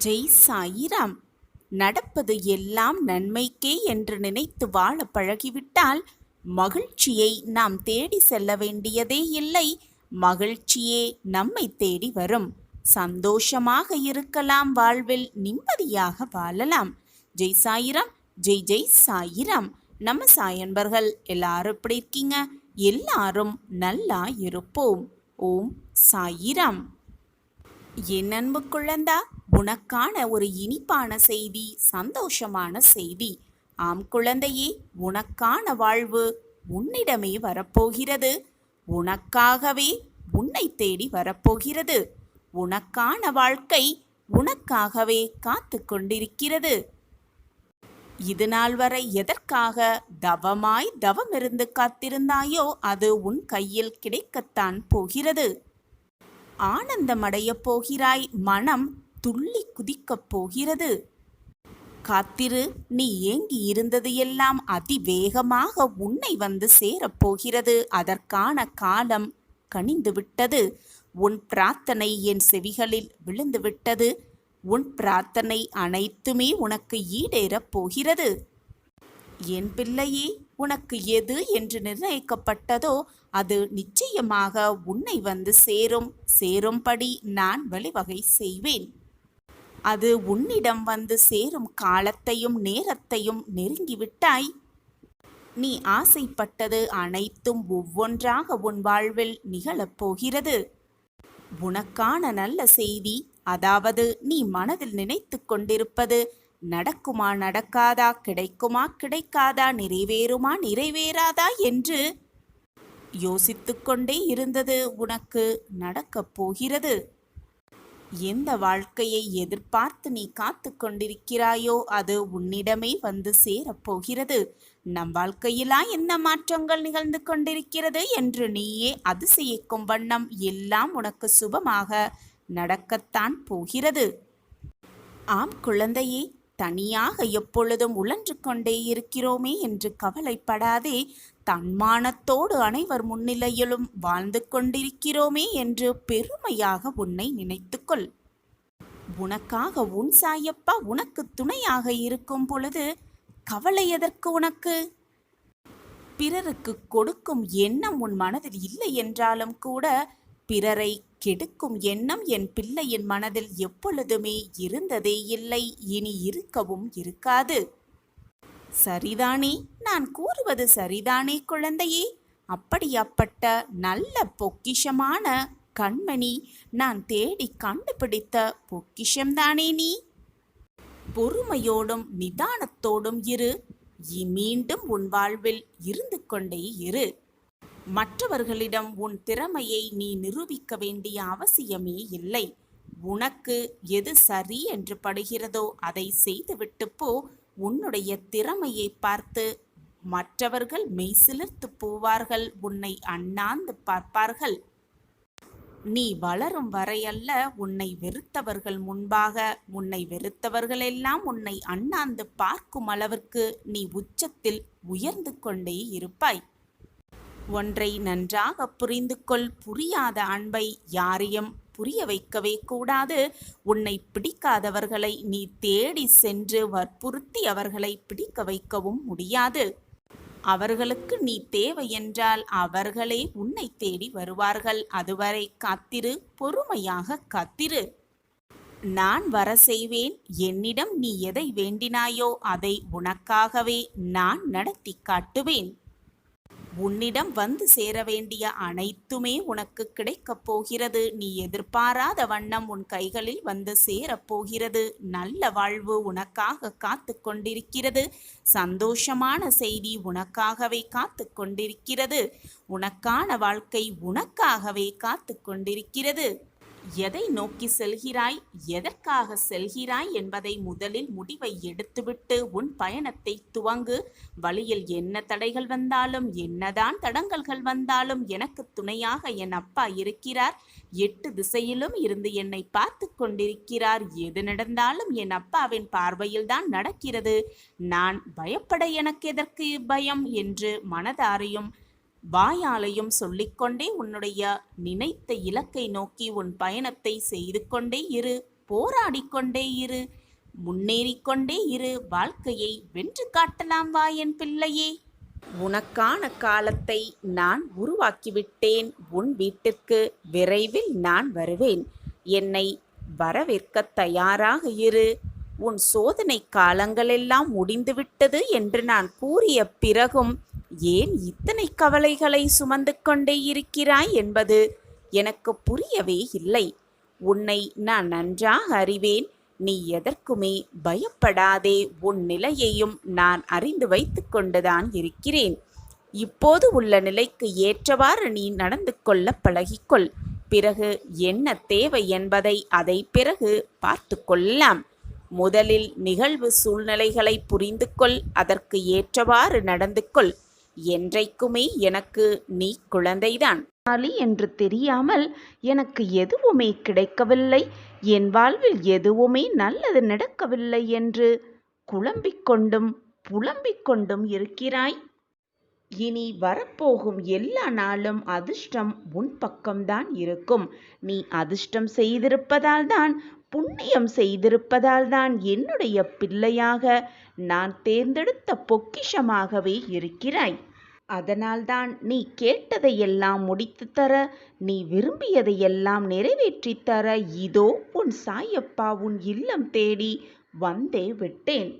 ஜெய் சாயிராம். நடப்பது எல்லாம் நன்மைக்கே என்று நினைத்து வாழ பழகிவிட்டால் மகிழ்ச்சியை நாம் தேடி செல்ல வேண்டியதே இல்லை. மகிழ்ச்சியே நம்மை தேடி வரும். சந்தோஷமாக இருக்கலாம், வாழ்வில் நிம்மதியாக வாழலாம். ஜெய் சாயிராம். ஜெய் ஜெய் சாயிராம். நம்ம சாயன்பர்கள் எல்லாரும் எப்படி இருக்கீங்க? எல்லாரும் நல்லா இருப்போம். ஓம் சாயிராம். என் அன்பு குழந்தா, உனக்கான ஒரு இனிப்பான செய்தி, சந்தோஷமான செய்தி. ஆம் குழந்தையே, உனக்கான வாழ்வு உன்னிடமே வரப்போகிறது. உனக்காகவே உன்னை தேடி வரப்போகிறது. உனக்கான வாழ்க்கை உனக்காகவே காத்து கொண்டிருக்கிறது. இது நாள் வரை எதற்காக தவமிருந்து காத்திருந்தாயோ அது உன் கையில் கிடைக்கத்தான் போகிறது. ஆனந்தமடையப் போகிறாய். மனம் துள்ளி குதிக்கப் போகிறது. காத்திரு. நீ ஏங்கி இருந்தது எல்லாம் அதிவேகமாக உன்னை வந்து சேரப்போகிறது. அதற்கான காலம் கனிந்து விட்டது. உன் பிரார்த்தனை என் செவிகளில் விழுந்து விட்டது. உன் பிரார்த்தனை அனைத்துமே உனக்கு ஈடேறப் போகிறது. என் பிள்ளையே, உனக்கு எது என்று நிர்ணயிக்கப்பட்டதோ அது நிச்சயமாக உன்னை வந்து சேரும்படி நான் வழிவகை செய்வேன். அது உன்னிடம் வந்து சேரும் காலத்தையும் நேரத்தையும் நெருங்கிவிட்டாய். நீ ஆசைப்பட்டது அனைத்தும் ஒவ்வொன்றாக உன் வாழ்வில் நிகழப்போகிறது. உனக்கான நல்ல செய்தி, அதாவது நீ மனதில் நினைத்து கொண்டிருப்பது நடக்குமா நடக்காதா, கிடைக்குமா கிடைக்காதா, நிறைவேறுமா நிறைவேறாதா என்று யோசித்து கொண்டே இருந்தது உனக்கு நடக்கப் போகிறது. எந்த வாழ்க்கையை எதிர்பார்த்து நீ காத்து கொண்டிருக்கிறாயோ அது உன்னிடமே வந்து சேரப்போகிறது. நம் வாழ்க்கையிலா என்ன மாற்றங்கள் நிகழ்ந்து கொண்டிருக்கிறது என்று நீயே அதிசயிக்கும் வண்ணம் எல்லாம் உனக்கு சுபமாக நடக்கத்தான் போகிறது. ஆம் குழந்தையே, தனியாக எப்பொழுதும் உழன்று கொண்டே இருக்கிறோமே என்று கவலைப்படாதே. தன்மானத்தோடு அனைவர் முன்னிலையிலும் வாழ்ந்து கொண்டிருக்கிறோமே என்று பெருமையாக உன்னை நினைத்துக்கொள். உனக்காக உன் சாயப்பா உனக்கு துணையாக இருக்கும் பொழுது கவலை எதற்கு உனக்கு? பிறருக்கு கொடுக்கும் எண்ணம் உன் மனதில் இல்லை என்றாலும் கூட பிறரை கெடுக்கும் எண்ணம் என் பிள்ளையின் மனதில் எப்பொழுதுமே இருந்ததே இல்லை, இனி இருக்கவும் இருக்காது. சரிதானே? நான் கூறுவது சரிதானே குழந்தையே? அப்படியாப்பட்ட நல்ல பொக்கிஷமான கண்மணி, நான் தேடி கண்டுபிடித்த பொக்கிஷம்தானே நீ. பொறுமையோடும் நிதானத்தோடும் இரு. மீண்டும் உன் வாழ்வில் இருந்து கொண்டே இரு. மற்றவர்களிடம் உன் திறமையை நீ நிரூபிக்க வேண்டிய அவசியமே இல்லை. உனக்கு எது சரி என்று படுகிறதோ அதை செய்துவிட்டு போ. உன்னுடைய திறமையை பார்த்து மற்றவர்கள் மெய்சிலிர்த்து போவார்கள், உன்னை அண்ணாந்து பார்ப்பார்கள். நீ வளரும் வரையல்ல, உன்னை வெறுத்தவர்கள் முன்பாக உன்னை வெறுத்தவர்களெல்லாம் உன்னை அண்ணாந்து பார்க்கும் அளவிற்கு நீ உச்சத்தில் உயர்ந்து கொண்டே இருப்பாய். ஒன்றை நன்றாக புரிந்து கொள். புரியாத அன்பை யாரையும் புரிய வைக்கவே கூடாது. உன்னை பிடிக்காதவர்களை நீ தேடி சென்று வற்புறுத்தி அவர்களை பிடிக்க வைக்கவும் முடியாது. அவர்களுக்கு நீ தேவை என்றால் அவர்களே உன்னை தேடி வருவார்கள். அதுவரை காத்திரு, பொறுமையாக காத்திரு. நான் வர செய்வேன். என்னிடம் நீ எதை வேண்டினாயோ அதை உனக்காகவே நான் நடத்தி காட்டுவேன். உன்னிடம் வந்து சேர வேண்டிய அனைத்துமே உனக்கு கிடைக்கப் போகிறது. நீ எதிர்பாராத வண்ணம் உன் கைகளில் வந்து சேரப்போகிறது. நல்ல வாழ்வு உனக்காக காத்து கொண்டிருக்கிறது. சந்தோஷமான செய்தி உனக்காகவே காத்து கொண்டிருக்கிறது. உனக்கான வாழ்க்கை உனக்காகவே காத்து கொண்டிருக்கிறது. எதை நோக்கி செல்கிறாய், எதற்காக செல்கிறாய் என்பதை முதலில் முடிவை எடுத்துவிட்டு உன் பயணத்தை துவங்கு. வழியில் என்ன தடைகள் வந்தாலும், என்னதான் தடங்கல்கள் வந்தாலும் எனக்கு துணையாக என் அப்பா இருக்கிறார். 8 திசையிலும் இருந்து என்னை பார்த்து கொண்டிருக்கிறார். எது நடந்தாலும் என் அப்பாவின் பார்வையில்தான் நடக்கிறது. நான் பயப்பட எனக்கு எதற்கு பயம் என்று மனதாரையும் வாயாலையும் சொல்லிக்கொண்டே உன்னுடைய நினைத்த இலக்கை நோக்கி உன் பயணத்தை செய்து கொண்டே இரு. போராடிக்கொண்டே இரு, முன்னேறிக்கொண்டே இரு. வாழ்க்கையை வென்று காட்டலாம் வா என் பிள்ளையே. உனக்கான காலத்தை நான் உருவாக்கிவிட்டேன். உன் வீட்டிற்கு விரைவில் நான் வருவேன். என்னை வரவேற்கத் தயாராக இரு. உன் சோதனை காலங்களெல்லாம் முடிந்துவிட்டது என்று நான் கூறிய பிறகும் ஏன் இத்தனை கவலைகளை சுமந்து கொண்டே இருக்கிறாய் என்பது எனக்கு புரியவே இல்லை. உன்னை நான் நன்றாக அறிவேன். நீ எதற்குமே பயப்படாதே. உன் நிலையையும் நான் அறிந்து வைத்து கொண்டுதான் இருக்கிறேன். இப்போது உள்ள நிலைக்கு ஏற்றவாறு நீ நடந்து கொள்ள பழகிக்கொள். பிறகு என்ன தேவை என்பதை அதை பிறகு பார்த்து கொள்ளலாம். முதலில் நிகழ்வு சூழ்நிலைகளை புரிந்து கொள், அதற்கு ஏற்றவாறு நடந்து கொள். என்றைக்குமே எனக்கு நீ குழந்தைதான் என்று தெரியாமல் எனக்கு எதுவுமே கிடைக்கவில்லை, என் வாழ்வில் எதுவுமே நல்லது நடக்கவில்லை என்று குழம்பிக் கொண்டும் புலம்பிக் கொண்டும் இருக்கிறாய். இனி வரப்போகும் எல்லா நாளும் அதிர்ஷ்டம் உன் பக்கம்தான் இருக்கும். நீ அதிர்ஷ்டம் செய்திருப்பதால் தான், புண்ணியம் செய்திருப்பதால் தான் என்னுடைய பிள்ளையாக நான் தேர்ந்தெடுத்த பொக்கிஷமாகவே இருக்கிறாய். அதனால்தான் நீ கேட்டதையெல்லாம் முடித்து தர, நீ விரும்பியதையெல்லாம் நிறைவேற்றி தர இதோ உன் சாயப்பா உன் இல்லம் தேடி வந்தே விட்டேன்.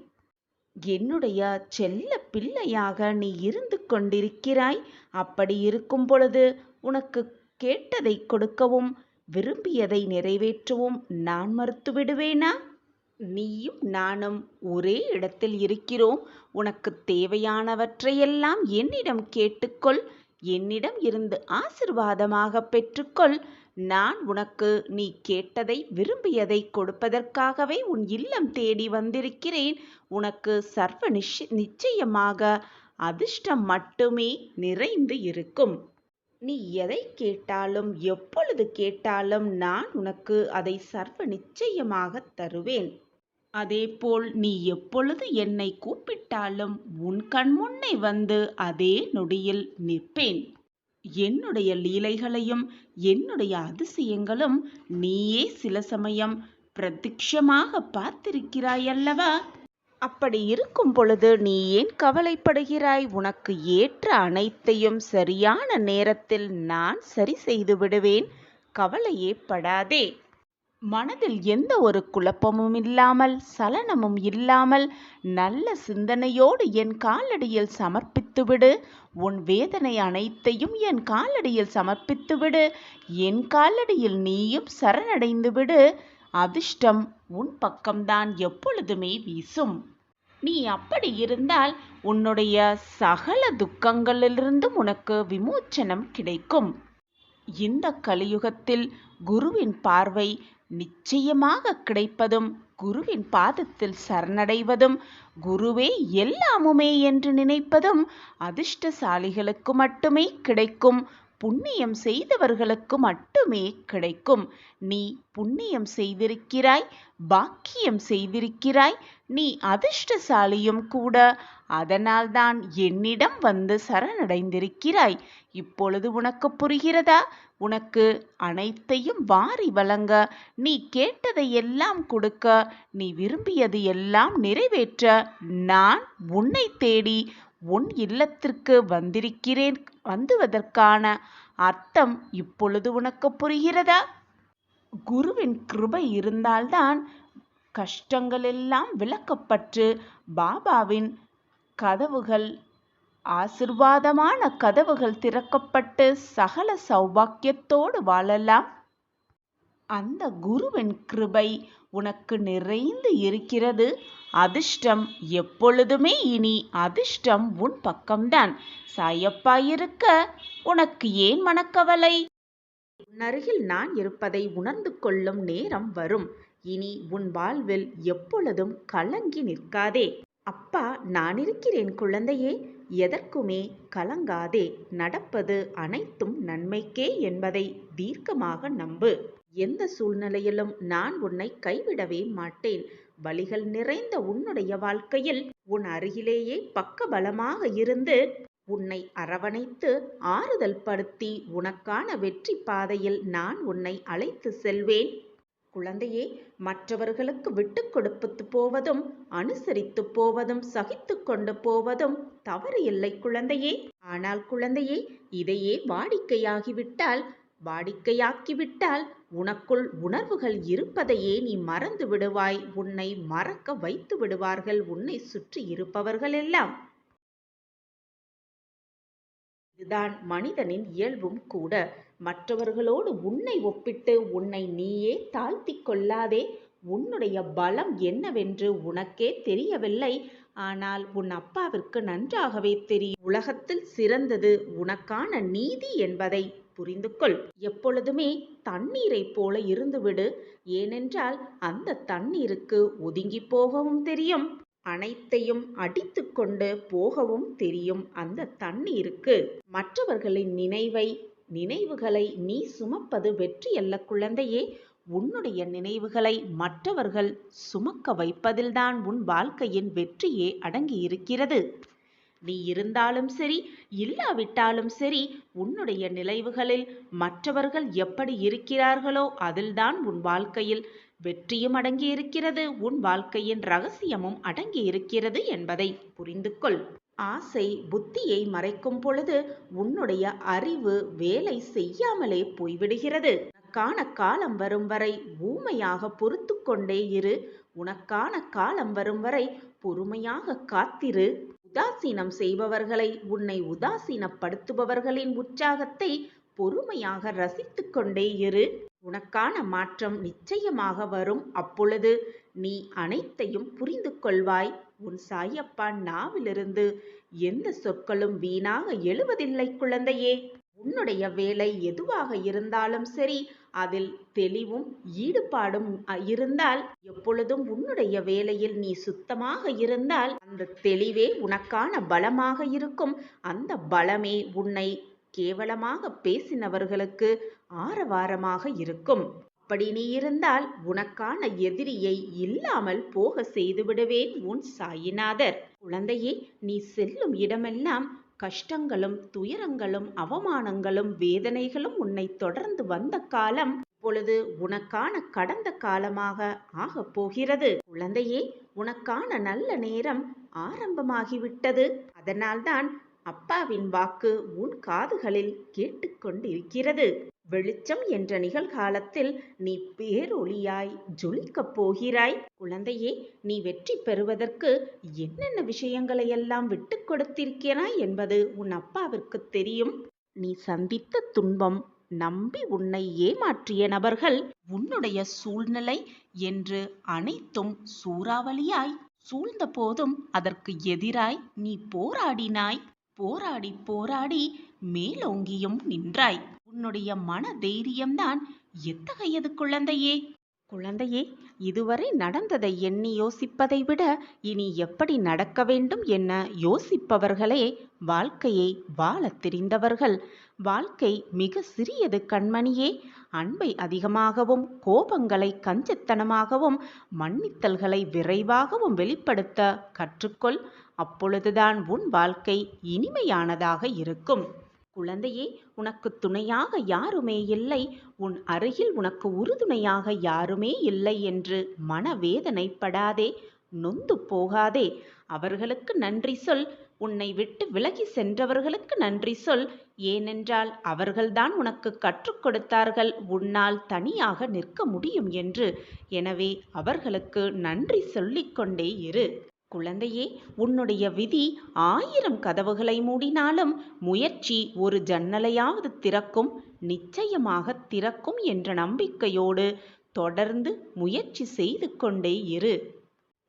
என்னுடைய செல்ல பிள்ளையாக நீ இருந்து கொண்டிருக்கிறாய். அப்படி இருக்கும் பொழுது உனக்கு கேட்டதை கொடுக்கவும் விரும்பியதை நிறைவேற்றவும் நான் மறுத்து விடுவேனா? நீயும் நானும் ஒரே இடத்தில் இருக்கிறோம். உனக்கு தேவையானவற்றையெல்லாம் என்னிடம் கேட்டுக்கொள். என்னிடம் இருந்து ஆசிர்வாதமாக பெற்றுக்கொள். நான் உனக்கு நீ கேட்டதை விரும்பியதை கொடுப்பதற்காகவே உன் இல்லம் தேடி வந்திருக்கிறேன். உனக்கு சர்வ நிச்சயமாக அதிர்ஷ்டம் மட்டுமே நிறைந்து இருக்கும். நீ எதை கேட்டாலும் எப்பொழுது கேட்டாலும் நான் உனக்கு அதை சர்வ நிச்சயமாக தருவேன். அதேபோல் நீ எப்பொழுது என்னை கூப்பிட்டாலும் உன் கண் முன்னே வந்து அதே நொடியில் நிற்பேன். என்னுடைய லீலைகளையும் என்னுடைய அதிசயங்களும் நீயே சில சமயம் பிரத்யட்சமாக பார்த்திருக்கிறாயல்லவா? அப்படி இருக்கும் பொழுது நீ ஏன் கவலைப்படுகிறாய்? உனக்கு ஏற்ற அனைத்தையும் சரியான நேரத்தில் நான் சரி செய்து விடுவேன். கவலையே படாதே. மனதில் எந்த ஒரு குழப்பமும் இல்லாமல், சலனமும் இல்லாமல், நல்ல சிந்தனையோடு என் காலடியில் சமர்ப்பித்துவிடு. உன் வேதனை அனைத்தையும் என் காலடியில் சமர்ப்பித்துவிடு. என் காலடியில் நீயும் சரணடைந்து விடு. அதிர்ஷ்டம் உன் பக்கம்தான் எப்பொழுதுமே வீசும். நீ அப்படி இருந்தால் உன்னுடைய சகல துக்கங்களிலிருந்தும் உனக்கு விமோச்சனம் கிடைக்கும். இந்த கலியுகத்தில் குருவின் பார்வை நிச்சயமாக கிடைப்பதும், குருவின் பாதத்தில் சரணடைவதும், குருவே எல்லாமுமே என்று நினைப்பதும் அதிர்ஷ்டசாலிகளுக்கு மட்டுமே கிடைக்கும். புண்ணியம் செய்தவர்களுக்கு மட்டுமே கிடைக்கும். நீ புண்ணியம் செய்திருக்கிறாய், பாக்கியம் செய்திருக்கிறாய், நீ அதிர்ஷ்டசாலியும் கூட. அதனால்தான் என்னிடம் வந்து சரணடைந்திருக்கிறாய். இப்பொழுது உனக்கு புரிகிறதா? உனக்கு அனைத்தையும் வாரி வழங்க, நீ கேட்டதை எல்லாம் கொடுக்க, நீ விரும்பியது எல்லாம் நிறைவேற்ற நான் உன்னை தேடி உன் இல்லத்திற்கு வந்திருக்கிறேன். வந்துவதற்கான அர்த்தம் இப்பொழுது உனக்கு புரிகிறதா? குருவின் கிருபை இருந்தால்தான் கஷ்டங்கள் எல்லாம் விலக்கப்பட்டு பாபாவின் கதவுகள், ஆசிர்வாதமான கதவுகள் திறக்கப்பட்டு சகல சௌபாக்கியத்தோடு வாழலாம். அந்த குருவின் கிருபை உனக்கு நிறைந்து இருக்கிறது. அதிர்ஷ்டம் எப்பொழுதுமே இனி அதிர்ஷ்டம் உன் பக்கம்தான். சாயப்பா இருக்க உனக்கு ஏன் மனக்கவலை? உன்னருகில் நான் இருப்பதை உணர்ந்து கொள்ளும் நேரம் வரும். இனி உன் வாழ்வில் எப்பொழுதும் கலங்கி நிற்காதே. அப்பா நான் இருக்கிறேன் குழந்தையே, எதற்குமே கலங்காதே. நடப்பது அனைத்தும் நன்மைக்கே என்பதை தீர்க்கமாக நம்பு. எந்த சூழ்நிலையிலும் நான் உன்னை கைவிடவே மாட்டேன். வலிகள் நிறைந்த உன்னுடைய வாழ்க்கையில் உன் அருகிலேயே பக்கபலமாக இருந்து உன்னை அரவணைத்து ஆறுதல் படுத்தி உனக்கான வெற்றி பாதையில் நான் உன்னை அழைத்து செல்வேன். குழந்தையே, மற்றவர்களுக்கு விட்டு கொடுத்து போவதும் அனுசரித்து போவதும் சகித்து கொண்டு போவதும் தவறு இல்லை குழந்தையே. ஆனால் குழந்தையே, இதையே வாடிக்கையாக்கிவிட்டால் உனக்குள் உணர்வுகள் இருப்பதையே நீ மறந்து விடுவாய். உன்னை மறக்க வைத்து விடுவார்கள் உன்னை சுற்றி இருப்பவர்கள் எல்லாம். இதுதான் மனிதனின் இயல்பும் கூட. மற்றவர்களோடு உன்னை ஒப்பிட்டு உன்னை நீயே தாழ்த்தி கொள்ளாதே. உன்னுடைய பலம் என்னவென்று உனக்கே தெரியவில்லை. ஆனால் உன் அப்பாவிற்கு நன்றாகவே தெரியும். உலகத்தில் சிறந்தது உனக்கான நீதி என்பதை புரிந்து கொள். எப்பொழுதுமே தண்ணீரை போல இருந்துவிடு. ஏனென்றால் அந்த தண்ணீருக்கு ஒதுங்கி போகவும் தெரியும், அனைத்தையும் அடித்து கொண்டு போகவும் தெரியும். அந்த தண்ணீருக்கு மற்றவர்களின் நினைவுகளை நீ சுமப்பது வெற்றி அல்ல குழந்தையே. உன்னுடைய நினைவுகளை மற்றவர்கள் சுமக்க வைப்பதில்தான் உன் வாழ்க்கையின் வெற்றியே அடங்கி இருக்கிறது. நீ இருந்தாலும் சரி, இல்லாவிட்டாலும் சரி, உன்னுடைய நினைவுகளில் மற்றவர்கள் எப்படி இருக்கிறார்களோ அதில்தான் உன் வாழ்க்கையில் வெற்றியும் அடங்கி இருக்கிறது, உன் வாழ்க்கையின் ரகசியமும் அடங்கி இருக்கிறது என்பதை புரிந்து கொள். ஆசை புத்தியை மறைக்கும் பொழுது உன்னுடைய அறிவு வேலை செய்யாமலே போய்விடுகிறது. உனக்கான காலம் வரும் வரை ஊமையாக பொறுத்து கொண்டே இரு. உனக்கான காலம் வரும் வரை பொறுமையாக காத்திரு. உதாசீனம் செய்பவர்களை, உன்னை உதாசீனப்படுத்துபவர்களின் உற்சாகத்தை பொறுமையாக ரசித்து கொண்டே இரு. உனக்கான மாற்றம் நிச்சயமாக வரும். அப்பொழுது நீ அனைத்தையும் புரிந்து கொள்வாய். உன் சாயப்பா நாவிலிருந்து எந்த சொற்களும் வீணாக எழுவதில்லை குழந்தையே. உன்னுடைய வேலை எதுவாக இருந்தாலும் சரி, அதில் தெளிவும் ஈடுபாடும் இருந்தால், எப்பொழுதும் உன்னுடைய வேலையில் நீ சுத்தமாக இருந்தால், அந்த தெளிவே உனக்கான பலமாக இருக்கும். அந்த பலமே உன்னை கேவலமாக பேசினவர்களுக்கு ஆரவாரமாக இருக்கும். அப்படி நீ இருந்தால் உனக்கான எதிரியை இல்லாமல் போக செய்து விடுவேன் உன் சாயிநாதர். குழந்தையே, நீ செல்லும் இடமெல்லாம் கஷ்டங்களும் துயரங்களும் அவமானங்களும் வேதனைகளும் உன்னை தொடர்ந்து வந்த காலம் இப்பொழுது உனக்கான கடந்த காலமாக ஆகப் போகிறது. குழந்தையே, உனக்கான நல்ல நேரம் ஆரம்பமாகிவிட்டது. அதனால்தான் அப்பாவின் வாக்கு உன் காதுகளில் கேட்டுக்கொண்டிருக்கிறது. வெளிச்சம் என்ற நிகழ்காலத்தில் நீ பேரொளியாய் ஜொலிக்கப் போகிறாய். குழந்தையே, நீ வெற்றி பெறுவதற்கு என்னென்ன விஷயங்களை எல்லாம் விட்டு கொடுத்திருக்கிறாய் என்பது உன் அப்பாவிற்கு தெரியும். நீ சந்தித்த துன்பம், நம்பி உன்னை ஏமாற்றிய நபர்கள், உன்னுடைய சூழ்நிலை என்று அனைத்தும் சூறாவளியாய் சூழ்ந்த போதும் அதற்கு எதிராய் நீ போராடினாய். போராடி மேலோங்கியும் நின்றாய். உன்னுடைய மன தைரியம்தான் எத்தகையது குழந்தையே. குழந்தையே, இதுவரை நடந்ததை எண்ணி யோசிப்பதை விட இனி எப்படி நடக்க வேண்டும் என யோசிப்பவர்களே வாழ்க்கையை வாழத் தெரிந்தவர்கள். வாழ்க்கை மிக சிறியது கண்மணியே. அன்பை அதிகமாகவும், கோபங்களை கஞ்சத்தனமாகவும், மன்னித்தல்களை விரைவாகவும் வெளிப்படுத்த கற்றுக்கொள். அப்பொழுதுதான் உன் வாழ்க்கை இனிமையானதாக இருக்கும். குழந்தையே, உனக்கு துணையாக யாருமே இல்லை, உன் அருகில் உனக்கு உறுதுணையாக யாருமே இல்லை என்று மனவேதனைப்படாதே, நொந்து போகாதே. அவர்களுக்கு நன்றி சொல். உன்னை விட்டு விலகி சென்றவர்களுக்கு நன்றி சொல். ஏனென்றால் அவர்கள்தான் உனக்கு கற்றுக் கொடுத்தார்கள் உன்னால் தனியாக நிற்க முடியும் என்று. எனவே அவர்களுக்கு நன்றி சொல்லிக்கொண்டே இரு. குழந்தையே, உன்னுடைய விதி 1000 கதவுகளை மூடினாலும் முயற்சி ஒரு ஜன்னலையாவது திறக்கும், நிச்சயமாக திறக்கும் என்ற நம்பிக்கையோடு தொடர்ந்து முயற்சி செய்து கொண்டே இரு.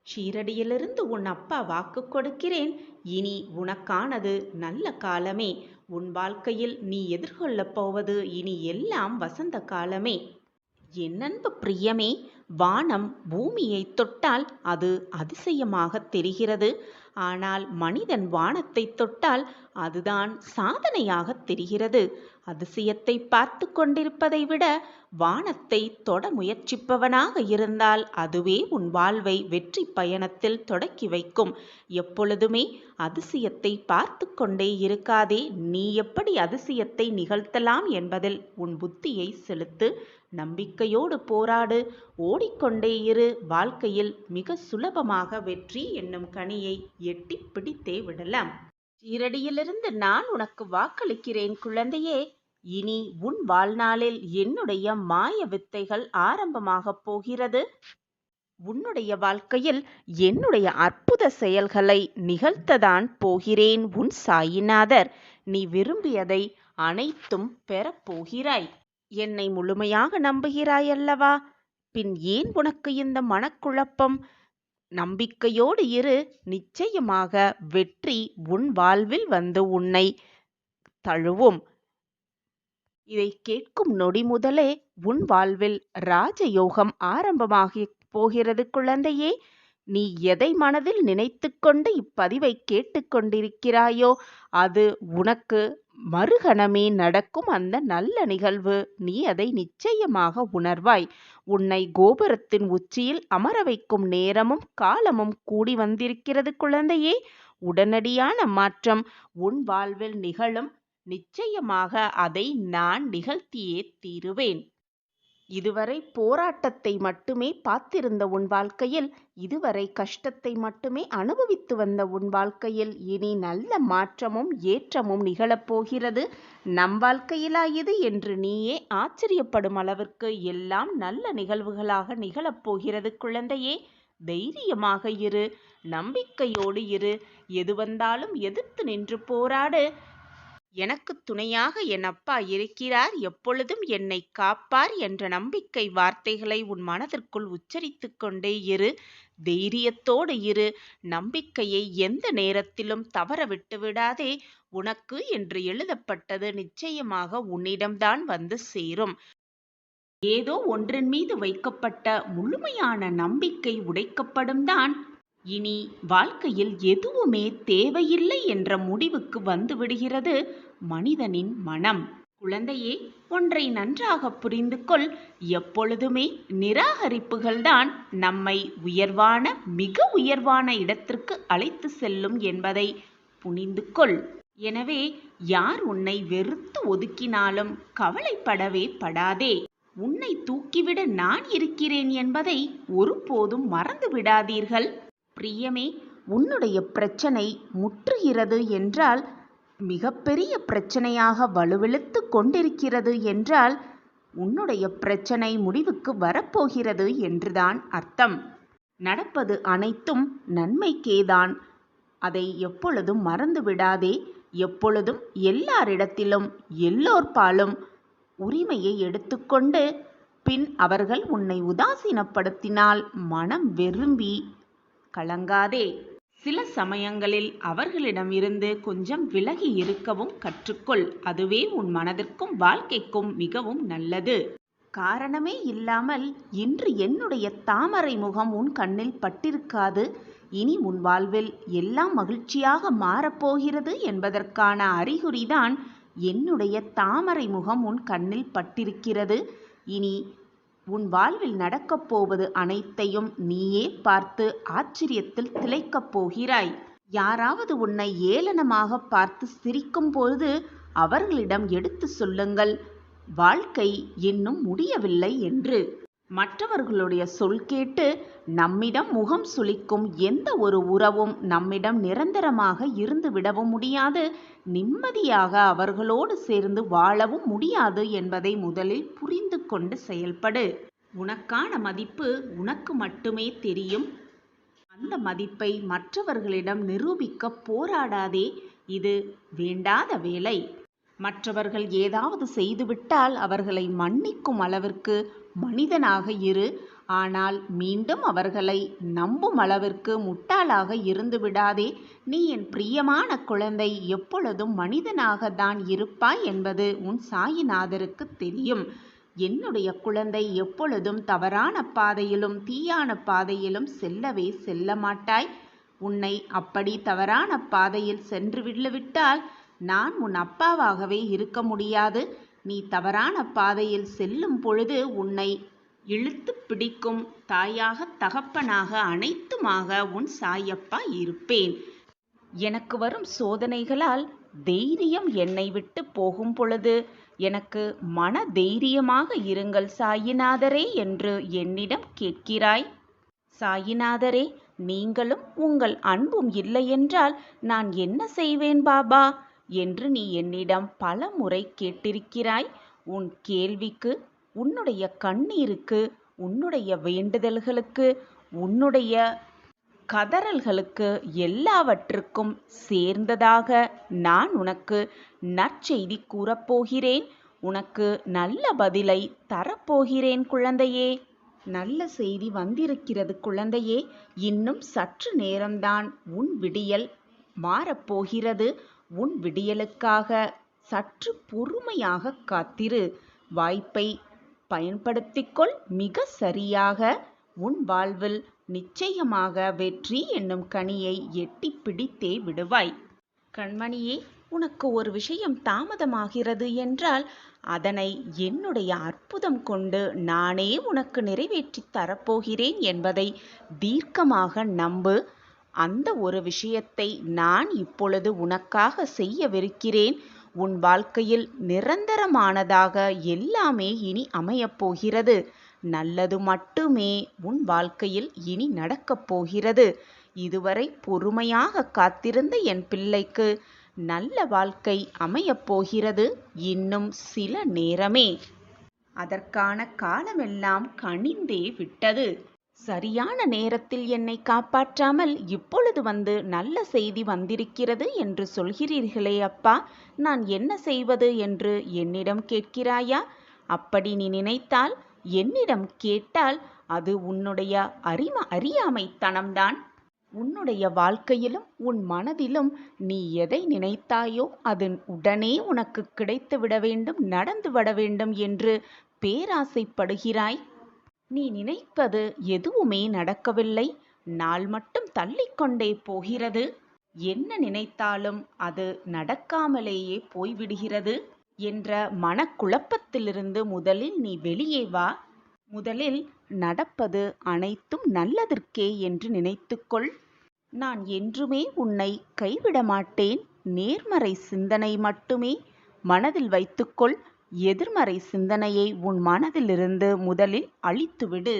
ஷீரடியிலிருந்து உன் அப்பா வாக்கு கொடுக்கிறேன். இனி உனக்கானது நல்ல காலமே. உன் வாழ்க்கையில் நீ எதிர்கொள்ளப் போவது இனி எல்லாம் வசந்த காலமே. என் அன்பு பிரியமே, வானம் பூமியை தொட்டால் அது அதிசயமாக தெரிகிறது. ஆனால் மனிதன் வானத்தை தொட்டால் அதுதான் சாதனையாக தெரிகிறது. அதிசயத்தை பார்த்து கொண்டிருப்பதை விட வானத்தை தொட முயற்சிப்பவனாக இருந்தால் அதுவே உன் வாழ்வை வெற்றி பயணத்தில் தொடக்கி வைக்கும். எப்பொழுதுமே அதிசயத்தை பார்த்து கொண்டே இருக்காதே. நீ எப்படி அதிசயத்தை நிகழ்த்தலாம் என்பதில் உன் புத்தியை செலுத்து. நம்பிக்கையோடு போராடு. ஓடிக்கொண்டே இரு. வாழ்க்கையில் மிக சுலபமாக வெற்றி என்னும் கனியை எட்டி பிடித்தே விடலாம். ஈரடியிலிருந்து நான் உனக்கு வாக்களிக்கிறேன் குழந்தையே. இனி உன் வாழ்நாளில் என்னுடைய மாய வித்தைகள் ஆரம்பமாகப் போகிறது. உன்னுடைய வாழ்க்கையில் என்னுடைய அற்புத செயல்களை நிகழ்த்ததான் போகிறேன் உன் சாயிநாதர். நீ விரும்பியதை அனைத்தும் பெறப்போகிறாய். என்னை முழுமையாக நம்புகிறாய் அல்லவா? பின் ஏன் உனக்கு இந்த மனக்குழப்பம்? நம்பிக்கையோடு இரு. நிச்சயமாக வெற்றி உன் வாழ்வில் வந்து உன்னை தழுவும். இதை கேட்கும் நொடி முதலே உன் வாழ்வில் ராஜயோகம் ஆரம்பமாகி போகிறது குழந்தையே. நீ எதை மனதில் நினைத்து கொண்டு இப்பதிவை கேட்டுக்கொண்டிருக்கிறாயோ அது உனக்கு மறுகணமே நடக்கும் அந்த நல்ல நிகழ்வு. நீ அதை நிச்சயமாக உணர்வாய். உன்னை கோபுரத்தின் உச்சியில் அமர வைக்கும் நேரமும் காலமும் கூடி வந்திருக்கிறது குழந்தையே. உடனடியான மாற்றம் உன் வாழ்வில் நிகழும். நிச்சயமாக அதை நான் நிகழ்த்தியே தீருவேன். இதுவரை போராட்டத்தை மட்டுமே பார்த்திருந்த உன் வாழ்க்கையில், இதுவரை கஷ்டத்தை மட்டுமே அனுபவித்து வந்த உன் வாழ்க்கையில் இனி நல்ல மாற்றமும் ஏற்றமும் நிகழப்போகிறது. நம் வாழ்க்கையிலா இது என்று நீயே ஆச்சரியப்படும் அளவிற்கு எல்லாம் நல்ல நிகழ்வுகளாக நிகழப்போகிறது குழந்தையே. தைரியமாக இரு. நம்பிக்கையோடு இரு. எது வந்தாலும் எதிர்த்து நின்று போராடு. எனக்கு துணையாக என் அப்பா இருக்கிறார், எப்பொழுதும் என்னை காப்பார் என்ற நம்பிக்கை வார்த்தைகளை உன் மனதிற்குள் உச்சரித்து கொண்டே இரு. தைரியத்தோடு இரு. நம்பிக்கையை எந்த நேரத்திலும் தவற விட்டு விடாதே. உனக்கு என்று எழுதப்பட்டது நிச்சயமாக உன்னிடம்தான் வந்து சேரும். ஏதோ ஒன்றின் மீது வைக்கப்பட்ட முழுமையான நம்பிக்கை உடைக்கப்படும் தான். இனி வாழ்க்கையில் எதுவுமே தேவையில்லை என்ற முடிவுக்கு வந்து விடுகிறது மனிதனின் மனம். குழந்தையே, ஒன்றை நன்றாக புரிந்து கொள். எப்பொழுதுமே நிராகரிப்புகள்தான் நம்மை உயர்வான மிக உயர்வான இடத்திற்கு அழைத்து செல்லும் என்பதை புரிந்து கொள். எனவே யார் உன்னை வெறுத்து ஒதுக்கினாலும் கவலைப்படவே படாதே. உன்னை தூக்கிவிட நான் இருக்கிறேன் என்பதை ஒருபோதும் மறந்து விடாதீர்கள். பிரியமே, உன்னுடைய பிரச்சனை முற்றுகிறது என்றால், மிகப்பெரிய பிரச்சனையாக வலுவிழுத்து கொண்டிருக்கிறது என்றால், உன்னுடைய பிரச்சனை முடிவுக்கு வரப்போகிறது என்றுதான் அர்த்தம். நடப்பது அனைத்தும் நன்மைக்கேதான். அதை எப்பொழுதும் மறந்து விடாதே. எப்பொழுதும் எல்லாரிடத்திலும் எல்லோர்பாலும் உரிமையை எடுத்துக்கொண்டு பின் அவர்கள் உன்னை உதாசீனப்படுத்தினால் மனம் வெறும்பி கலங்காதே. சில சமயங்களில் அவர்களிடமிருந்து கொஞ்சம் விலகி இருக்கவும் கற்றுக்கொள். அதுவே உன் மனதிற்கும் வாழ்க்கைக்கும் மிகவும் நல்லது. காரணமே இல்லாமல் இன்று என்னுடைய தாமரை முகம் உன் கண்ணில் பட்டிருக்காது. இனி உன் வாழ்வில் எல்லாம் மகிழ்ச்சியாக மாறப்போகிறது என்பதற்கான அறிகுறிதான் என்னுடைய தாமரை முகம் உன் கண்ணில் பட்டிருக்கிறது. இனி உன் வாழ்வில் நடக்கப் போவது அனைத்தையும் நீயே பார்த்து ஆச்சரியத்தில் திளைக்கப் போகிறாய். யாராவது உன்னை ஏளனமாக பார்த்து சிரிக்கும் பொழுது அவர்களிடம் எடுத்து சொல்லுங்கள், வாழ்க்கை இன்னும் முடியவில்லை என்று. மற்றவர்களுடைய சொல் கேட்டு நம்மிடம் முகம் சுளிக்கும் எந்த ஒரு உறவும் நம்மிடம் நிரந்தரமாக இருந்து விடவும் முடியாது. நிம்மதியாக அவர்களோடு சேர்ந்து வாழவும் முடியாது என்பதை முதலில் புரிந்து கொண்டு செயல்படு. உனக்கான மதிப்பு உனக்கு மட்டுமே தெரியும். அந்த மதிப்பை மற்றவர்களிடம் நிரூபிக்க போராடாதே. இது வேண்டாத வேலை. மற்றவர்கள் ஏதாவது செய்துவிட்டால் அவர்களை மன்னிக்கும் அளவிற்கு மனிதனாக இரு. ஆனால் மீண்டும் அவர்களை நம்பும் அளவிற்கு முட்டாளாக இருந்து விடாதே. நீ என் பிரியமான குழந்தை, எப்பொழுதும் மனிதனாக தான் இருப்பாய் என்பது உன் சாயிநாதருக்கு தெரியும். என்னுடைய குழந்தை, எப்பொழுதும் தவறான பாதையிலும் தீயான பாதையிலும் செல்லவே செல்ல மாட்டாய். உன்னை அப்படி தவறான பாதையில் சென்று விட்டுவிட்டால் நான் உன் அப்பாவாகவே இருக்க முடியாது. நீ தவறான பாதையில் செல்லும் பொழுது உன்னை இழுத்து பிடிக்கும் தாயாக தகப்பனாக அனைத்துமாக உன் சாயப்பா இருப்பேன். எனக்கு வரும் சோதனைகளால் தைரியம் என்னை விட்டு போகும் பொழுது எனக்கு மன தைரியமாக இருங்கள் சாயிநாதரே என்று என்னிடம் கேட்கிறாய். சாயிநாதரே, நீங்களும் உங்கள் அன்பும் இல்லையென்றால் நான் என்ன செய்வேன் பாபா என்று நீ என்னிடம் பல முறை கேட்டிருக்கிறாய். உன் கேள்விக்கு, உன்னுடைய கண்ணீருக்கு, உன்னுடைய வேண்டுதல்களுக்கு, உன்னுடைய கதறல்களுக்கு எல்லாவற்றுக்கும் சேர்ந்ததாக நான் உனக்கு நற்செய்தி கூறப்போகிறேன். உனக்கு நல்ல பதிலை தரப்போகிறேன் குழந்தையே. நல்ல செய்தி வந்திருக்கிறது குழந்தையே. இன்னும் சற்று நேரம்தான் உன் விடியல் மாறப்போகிறது. உன் விடியலுக்காக சற்று பொறுமையாக காத்திரு. வாய்ப்பை பயன்படுத்திக்கொள். மிக சரியாக உன் வாழ்வில் நிச்சயமாக வெற்றி என்னும் கனியை எட்டி பிடித்தே விடுவாய். கண்மணியே, உனக்கு ஒரு விஷயம் தாமதமாகிறது என்றால் அதனை என்னுடைய அற்புதம் கொண்டு நானே உனக்கு நிறைவேற்றித் தரப்போகிறேன் என்பதை தீர்க்கமாக நம்பு. அந்த ஒரு விஷயத்தை நான் இப்பொழுது உனக்காக செய்யவிருக்கிறேன். உன் வாழ்க்கையில் நிரந்தரமானதாக எல்லாமே இனி அமையப்போகிறது. நல்லது மட்டுமே உன் வாழ்க்கையில் இனி நடக்கப் போகிறது. இதுவரை பொறுமையாக காத்திருந்த என் பிள்ளைக்கு நல்ல வாழ்க்கை அமையப் போகிறது. இன்னும் சில நேரமே. அதற்கான காலமெல்லாம் கனிந்தே விட்டது. சரியான நேரத்தில் என்னை காப்பாற்றாமல் இப்பொழுது வந்து நல்ல செய்தி வந்திருக்கிறது என்று சொல்கிறீர்களே அப்பா, நான் என்ன செய்வது என்று என்னிடம் கேட்கிறாயா? அப்படி நீ நினைத்தால், என்னிடம் கேட்டால் அது உன்னுடைய அறியாமைத்தனம்தான். உன்னுடைய வாழ்க்கையிலும் உன் மனதிலும் நீ எதை நினைத்தாயோ அது உடனே உனக்கு கிடைத்துவிட வேண்டும், நடந்துவிட வேண்டும் என்று பேராசைப்படுகிறாய். நீ நினைப்பது எதுவுமே நடக்கவில்லை. நாள் மட்டும் தள்ளிக்கொண்டே போகிறது. என்ன நினைத்தாலும் அது நடக்காமலேயே போய்விடுகிறது என்ற மனக்குழப்பத்திலிருந்து முதலில் நீ வெளியே வா. முதலில் நடப்பது அனைத்தும் நல்லதற்கே என்று நினைத்துக்கொள். நான் என்றுமே உன்னை கைவிட மாட்டேன். நேர்மறை சிந்தனை மட்டுமே மனதில் வைத்துக்கொள். எதிர்மறை சிந்தனையை உன் மனதிலிருந்து முதலில் அழித்துவிடு.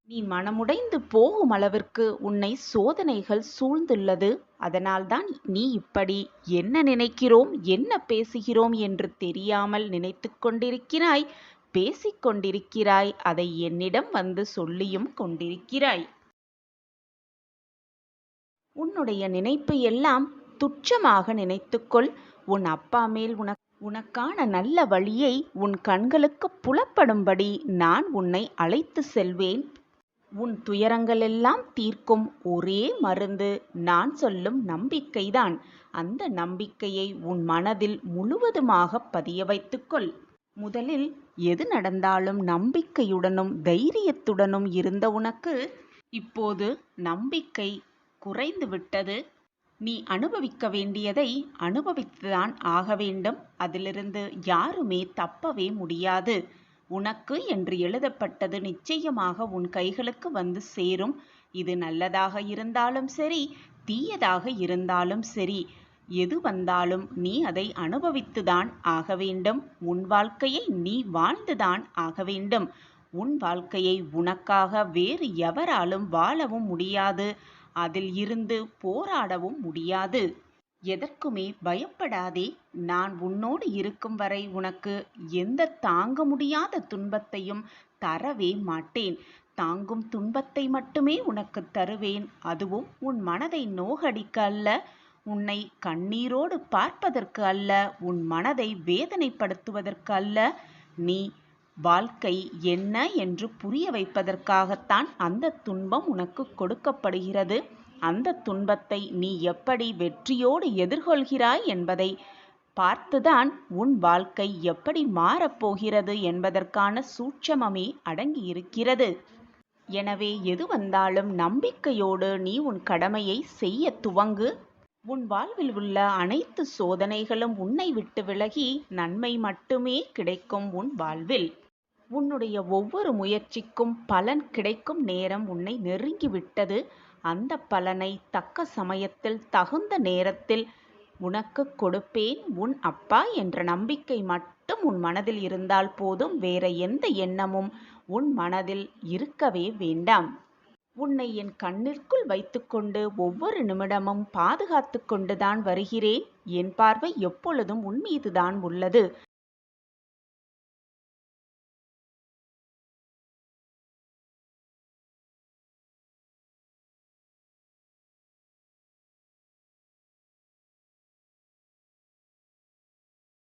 நீ மனமுடைந்து போகும் அளவிற்கு உன்னை சோதனைகள் சூழ்ந்துள்ளது. அதனால்தான் நீ இப்படி என்ன நினைக்கிறோம், என்ன பேசுகிறோம் என்று தெரியாமல் நினைத்து கொண்டிருக்கிறாய், பேசிக்கொண்டிருக்கிறாய். அதை என்னிடம் வந்து சொல்லியும் கொண்டிருக்கிறாய். உன்னுடைய நினைப்பு எல்லாம் துச்சமாக நினைத்துக்கொள். உன் அப்பா மேல் உனக்கான நல்ல வழியை உன் கண்களுக்கு புலப்படும்படி நான் உன்னை அழைத்து செல்வேன். உன் துயரங்களெல்லாம் தீர்க்கும் ஒரே மருந்து நான் சொல்லும் நம்பிக்கைதான். அந்த நம்பிக்கையை உன் மனதில் முழுவதுமாக பதிய வைத்துக்கொள். முதலில் எது நடந்தாலும் நம்பிக்கையுடனும் தைரியத்துடனும் இருந்த உனக்கு இப்போது நம்பிக்கை குறைந்து விட்டது. நீ அனுபவிக்க வேண்டியதை அனுபவித்துதான் ஆக வேண்டும். அதிலிருந்து யாருமே தப்பவே முடியாது. உனக்கு என்று எழுதப்பட்டது நிச்சயமாக உன் கைகளுக்கு வந்து சேரும். இது நல்லதாக இருந்தாலும் சரி, தீயதாக இருந்தாலும் சரி, எது வந்தாலும் நீ அதை அனுபவித்துதான் ஆக வேண்டும். உன் வாழ்க்கையை நீ வாழ்ந்துதான் ஆக வேண்டும். உன் வாழ்க்கையை உனக்காக வேறு எவராலும் வாழவும் முடியாது. அதில் இருந்து போராடவும் முடியாது. எதற்குமே பயப்படாதே. நான் உன்னோடு இருக்கும் வரை உனக்கு எந்த தாங்க முடியாத துன்பத்தையும் தரவே மாட்டேன். தாங்கும் துன்பத்தை மட்டுமே உனக்கு தருவேன். அதுவும் உன் மனதை நோகடிக்க அல்ல, உன்னை கண்ணீரோடு பார்ப்பதற்கு அல்ல, உன் மனதை வேதனைப்படுத்துவதற்கு அல்ல. நீ வாழ்க்கை என்ன என்று புரிய வைப்பதற்காகத்தான் அந்த துன்பம் உனக்கு கொடுக்கப்படுகிறது. அந்த துன்பத்தை நீ எப்படி வெற்றியோடு எதிர்கொள்கிறாய் என்பதை பார்த்துதான் உன் வாழ்க்கை எப்படி மாறப்போகிறது என்பதற்கான சூட்சமமே அடங்கியிருக்கிறது. எனவே எது வந்தாலும் நம்பிக்கையோடு நீ உன் கடமையை செய்ய துவங்கு. உன் வாழ்வில் உள்ள அனைத்து சோதனைகளும் உன்னை விட்டு விலகி நன்மை மட்டுமே கிடைக்கும் உன் வாழ்வில். உன்னுடைய ஒவ்வொரு முயற்சிக்கும் பலன் கிடைக்கும் நேரம் உன்னை நெருங்கிவிட்டது. அந்த பலனை தக்க சமயத்தில் தகுந்த நேரத்தில் உனக்கு கொடுப்பேன் உன் அப்பா என்ற நம்பிக்கை மட்டும் உன் மனதில் இருந்தால் போதும். வேற எந்த எண்ணமும் உன் மனதில் இருக்கவே வேண்டாம். உன்னை என் கண்ணிற்குள் வைத்துக்கொண்டு ஒவ்வொரு நிமிடமும் பாதுகாத்து கொண்டுதான் வருகிறேன். என் பார்வை எப்பொழுதும் உன் மீதுதான் உள்ளது.